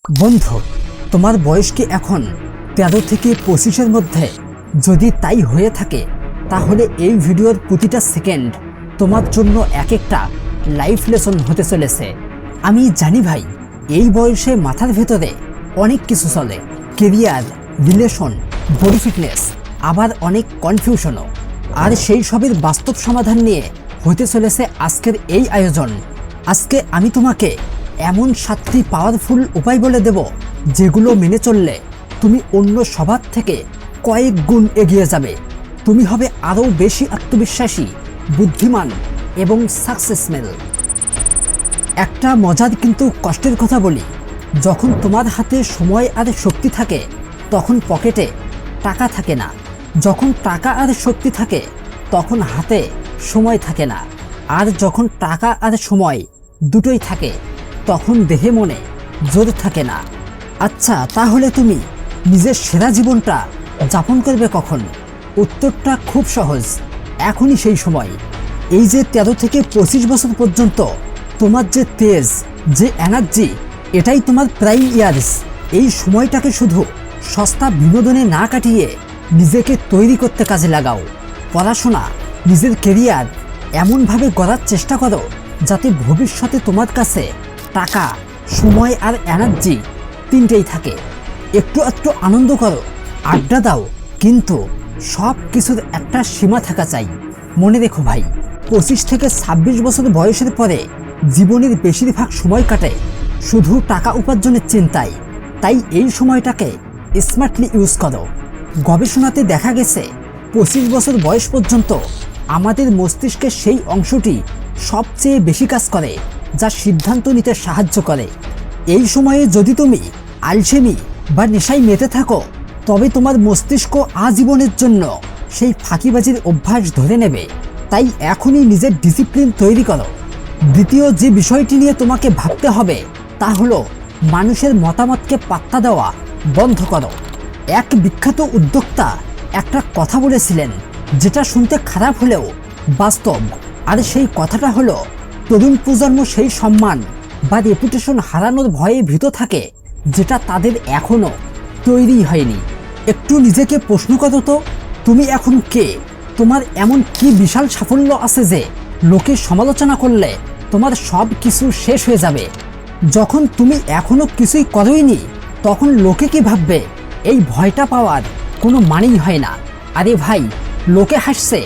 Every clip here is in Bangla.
বন্ধু, তোমার বয়স কি এখন 13 থেকে 25-এর মধ্যে? যদি তাই হয়ে থাকে তাহলে এই ভিডিওর প্রতিটা সেকেন্ড তোমার জন্য এক একটা লাইফ লেসন হতে চলেছে। আমি জানি ভাই, এই বয়সে মাথার ভেতরে অনেক কিছু চলে, কেরিয়ার, রিলেশন, বডি ফিটনেস, আবার অনেক কনফিউশনও। আর সেই সবের বাস্তব সমাধান নিয়ে হতে চলেছে আজকের এই আয়োজন। আজকে আমি তোমাকে এমন 7টি পাওয়ারফুল উপায় বলে দেব যেগুলো মেনে চললে তুমি অন্য সবার থেকে কয়েক গুণ এগিয়ে যাবে। তুমি হবে আরও বেশি আত্মবিশ্বাসী, বুদ্ধিমান এবং সাকসেসফুল। একটা মজার কিন্তু কষ্টের কথা বলি, যখন তোমার হাতে সময় আর শক্তি থাকে তখন পকেটে টাকা থাকে না। যখন টাকা আর শক্তি থাকে তখন হাতে সময় থাকে না। আর যখন টাকা আর সময় দুটোই থাকে তখন দেহে মনে জোর থাকে না। আচ্ছা, তাহলে তুমি নিজের সেরা জীবনটা যাপন করবে কখন? উত্তরটা খুব সহজ, এখনই সেই সময়। এই যে 13 থেকে 25 বছর পর্যন্ত তোমার যে তেজ, যে এনার্জি, এটাই তোমার প্রাইম ইয়ার্স। এই সময়টাকে শুধু সস্তা বিনোদনে না কাটিয়ে নিজেকে তৈরি করতে কাজে লাগাও। পড়াশোনা, নিজের কেরিয়ার এমনভাবে গড়ার চেষ্টা করো যাতে ভবিষ্যতে তোমার কাছে টাকা, সময় আর এনার্জি তিনটেই থাকে। একটু একটু আনন্দ করো, আড্ডা দাও, কিন্তু সব কিছুর একটা সীমা থাকা চাই। মনে রেখো ভাই, 25 থেকে 26 বছর বয়সের পরে জীবনের বেশিরভাগ সময় কাটে শুধু টাকা উপার্জনের চিন্তায়। তাই এই সময়টাকে স্মার্টলি ইউজ করো। গবেষণাতে দেখা গেছে 25 বছর বয়স পর্যন্ত আমাদের মস্তিষ্কের সেই অংশটি সবচেয়ে বেশি কাজ করে যা সিদ্ধান্ত নিতে সাহায্য করে। এই সময়ে যদি তুমি আলসেমি বা নেশায় মেতে থাকো তবে তোমার মস্তিষ্ক আজীবনের জন্য সেই ফাঁকিবাজির অভ্যাস ধরে নেবে। তাই এখনই নিজের ডিসিপ্লিন তৈরি করো। দ্বিতীয় যে বিষয়টি নিয়ে তোমাকে ভাবতে হবে তা হলো মানুষের মতামতকে পাত্তা দেওয়া বন্ধ করো। এক বিখ্যাত উদ্যোক্তা একটা কথা বলেছিলেন যেটা শুনতে খারাপ হলেও বাস্তব। আর সেই কথাটা হলো, তরুণ প্রজন্ম সেই সম্মান বা রেপুটেশন হারানোর ভয়ে ভীত থাকে যেটা তাদের এখনো তৈরি হয়নি। একটু নিজেকে প্রশ্ন করো তো, তুমি এখন কে? তোমার এমন কি বিশাল সাফল্য আছে যে লোকে সমালোচনা করলে তোমার সব কিছু শেষ হয়ে যাবে? যখন তুমি এখনো কিছুই করোইনি তখন লোকে কি ভাববে, এই ভয়টা পাওয়ার কোনো মানেই হয় না। আরে ভাই, লোকে হাসছে,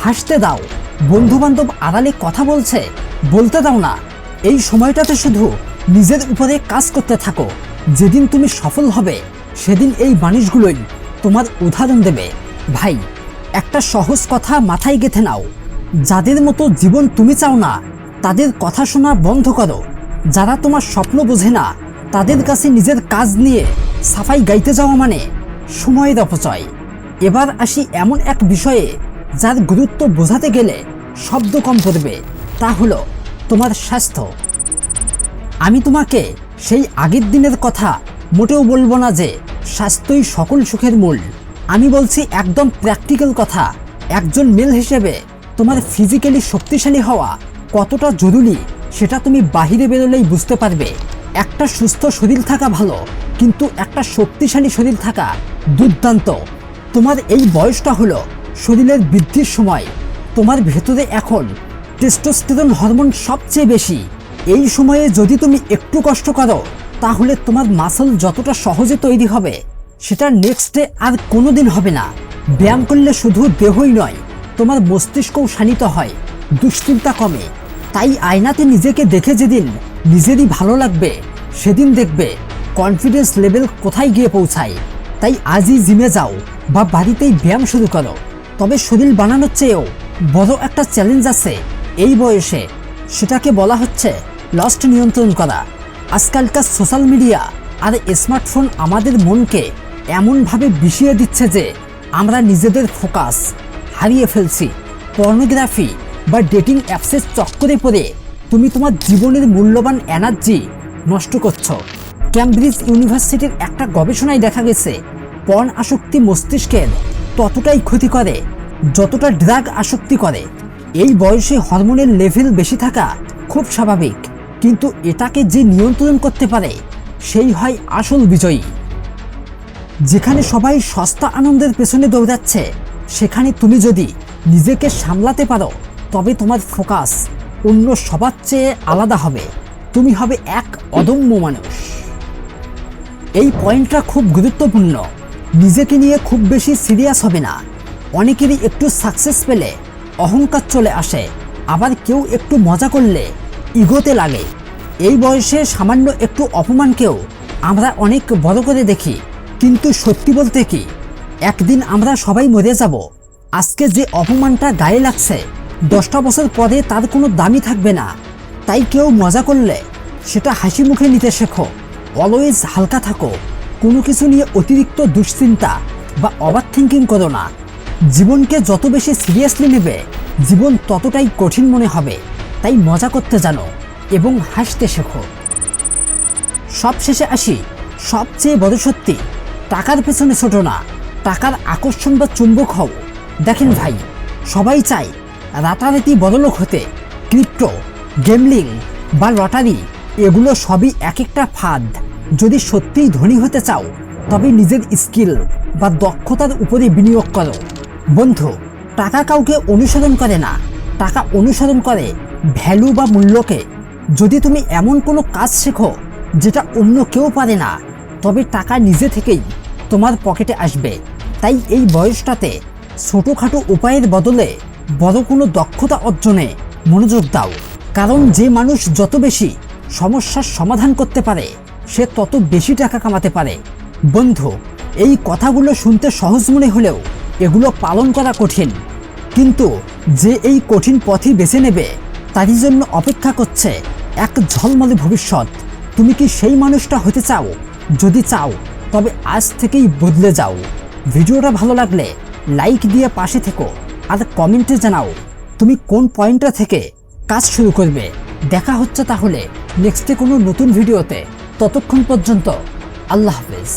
হাসতে দাও। বন্ধুবান্ধব আড়ালে কথা বলছে, বলতে দাও না। এই সময়টাতে শুধু নিজের উপরে কাজ করতে থাকো। যেদিন তুমি সফল হবে সেদিন এই মানুষগুলোই তোমার উদাহরণ দেবে। ভাই, একটা সহজ কথা মাথায় গেঁথে নাও, যাদের মতো জীবন তুমি চাও না তাদের কথা শোনা বন্ধ করো। যারা তোমার স্বপ্ন বোঝে না তাদের কাছে নিজের কাজ নিয়ে সাফাই গাইতে যাওয়া মানে সময়ের অপচয়। এবার আসি এমন এক বিষয়ে যার গুরুত্ব বোঝাতে গেলে শব্দ কম পড়বে, তা হলো তোমার স্বাস্থ্য। আমি তোমাকে সেই আগের দিনের কথা মোটেও বলবো না যে স্বাস্থ্যই সকল সুখের মূল। আমি বলছি একদম প্র্যাকটিক্যাল কথা। একজন মেল হিসেবে তোমার ফিজিক্যালি শক্তিশালী হওয়া কতটা জরুরি সেটা তুমি বাহিরে বেরোলেই বুঝতে পারবে। একটা সুস্থ শরীর থাকা ভালো, কিন্তু একটা শক্তিশালী শরীর থাকা দুর্দান্ত। তোমার এই বয়সটা হলো শরীরের বৃদ্ধির সময়। তোমার ভেতরে এখন টেস্টোস্টেরন হরমোন সবচেয়ে বেশি। এই সময়ে যদি তুমি একটু কষ্ট করো তাহলে তোমার মাসল যতটা সহজে তৈরি হবে সেটা নেক্সট ডে আর কোনোদিন হবে না। ব্যায়াম করলে শুধু দেহই নয়, তোমার মস্তিষ্কও শানিত হয়, দুশ্চিন্তা কমে। তাই আয়নাতে নিজেকে দেখে যেদিন নিজেরই ভালো লাগবে সেদিন দেখবে কনফিডেন্স লেভেল কোথায় গিয়ে পৌঁছায়। তাই আজই জিমে যাও বা বাড়িতেই ব্যায়াম শুরু করো। তবে শরীর বানানোর চেয়েও বড় একটা চ্যালেঞ্জ আছে এই বয়সে, সেটাকে বলা হচ্ছে লস্ট নিয়ন্ত্রণ করা। আজকালকার সোশ্যাল মিডিয়া আর স্মার্টফোন আমাদের মনকে এমনভাবে বিষিয়ে দিচ্ছে যে আমরা নিজেদের ফোকাস হারিয়ে ফেলছি। পর্নোগ্রাফি বা ডেটিং অ্যাপসের চক্করে পড়ে তুমি তোমার জীবনের মূল্যবান এনার্জি নষ্ট করছো। ক্যামব্রিজ ইউনিভার্সিটির একটা গবেষণায় দেখা গেছে পর্ন আসক্তি মস্তিষ্কের ততটাই ক্ষতি করে যতটা ড্রাগ আসক্তি করে। এই বয়সে হরমোনের লেভেল বেশি থাকা খুব স্বাভাবিক, কিন্তু এটাকে যে নিয়ন্ত্রণ করতে পারে সেই হয় আসল বিজয়ী। যেখানে সবাই সস্তা আনন্দের পেছনে দৌড়াচ্ছে, সেখানে তুমি যদি নিজেকে সামলাতে পারো, তবে তোমার ফোকাস অন্য সবার চেয়ে আলাদা হবে। তুমি হবে এক অদম্য মানুষ। এই পয়েন্টটা খুব গুরুত্বপূর্ণ। নিজেকে নিয়ে খুব বেশি সিরিয়াস হবে না। অনেকেরই একটু সাকসেস পেলে অহংকার চলে আসে, আবার কেউ একটু মজা করলে ইগোতে লাগে। এই বয়সে সামান্য একটু অপমানকেও আমরা অনেক বড় করে দেখি, কিন্তু সত্যি বলতে কি, একদিন আমরা সবাই মরে যাব। আজকে যে অপমানটা গায়ে লাগছে, 10টা বছর পরে তার কোনো দামই থাকবে না। তাই কেউ মজা করলে সেটা হাসি মুখে নিতে শেখো। অলওয়েজ হালকা থাকো। কোনো কিছু নিয়ে অতিরিক্ত দুশ্চিন্তা বা ওভার থিঙ্কিং করো না। জীবনকে যত বেশি সিরিয়াসলি নেবে, জীবন ততটাই কঠিন মনে হবে। তাই মজা করতে জানো এবং হাসতে শেখো। সবশেষে আসি, সবচেয়ে বড় সত্যি, টাকার পেছনে ছোটো না, টাকার আকর্ষণ বা চুম্বক হও। দেখেন ভাই, সবাই চায় রাতারাতি বড়লোক হতে। ক্রিপ্টো, গেমলিং বা লটারি, এগুলো সবই এক একটা ফাঁদ। যদি সত্যিই ধনী হতে চাও, তবে নিজের স্কিল বা দক্ষতার উপরে বিনিয়োগ করো। বন্ধু, টাকা কাউকে অনুসরণ করে না, টাকা অনুসরণ করে ভ্যালু বা মূল্যকে। যদি তুমি এমন কোনো কাজ শেখো যেটা অন্য কেউ পারে না, তবে টাকা নিজে থেকেই তোমার পকেটে আসবে। তাই এই বয়সটাতে ছোটোখাটো উপায়ের বদলে বড় কোনো দক্ষতা অর্জনে মনোযোগ দাও। কারণ যে মানুষ যত বেশি সমস্যার সমাধান করতে পারে, সে তত বেশি টাকা কামাতে পারে। বন্ধু, এই কথাগুলো শুনতে সহজ মনে হলেও এগুলো পালন করা কঠিন। কিন্তু যে এই কঠিন পথই বেছে নেবে, তারই জন্য অপেক্ষা করছে এক ঝলমলে ভবিষ্যৎ। তুমি কি সেই মানুষটা হতে চাও? যদি চাও, তবে আজ থেকেই বদলে যাও। ভিডিওটা ভালো লাগলে লাইক দিয়ে পাশে থেকো, আর কমেন্টে জানাও তুমি কোন পয়েন্টটা থেকে কাজ শুরু করবে। দেখা হচ্ছে তাহলে নেক্সটে কোনো নতুন ভিডিওতে। ততক্ষণ পর্যন্ত আল্লাহ হাফেজ।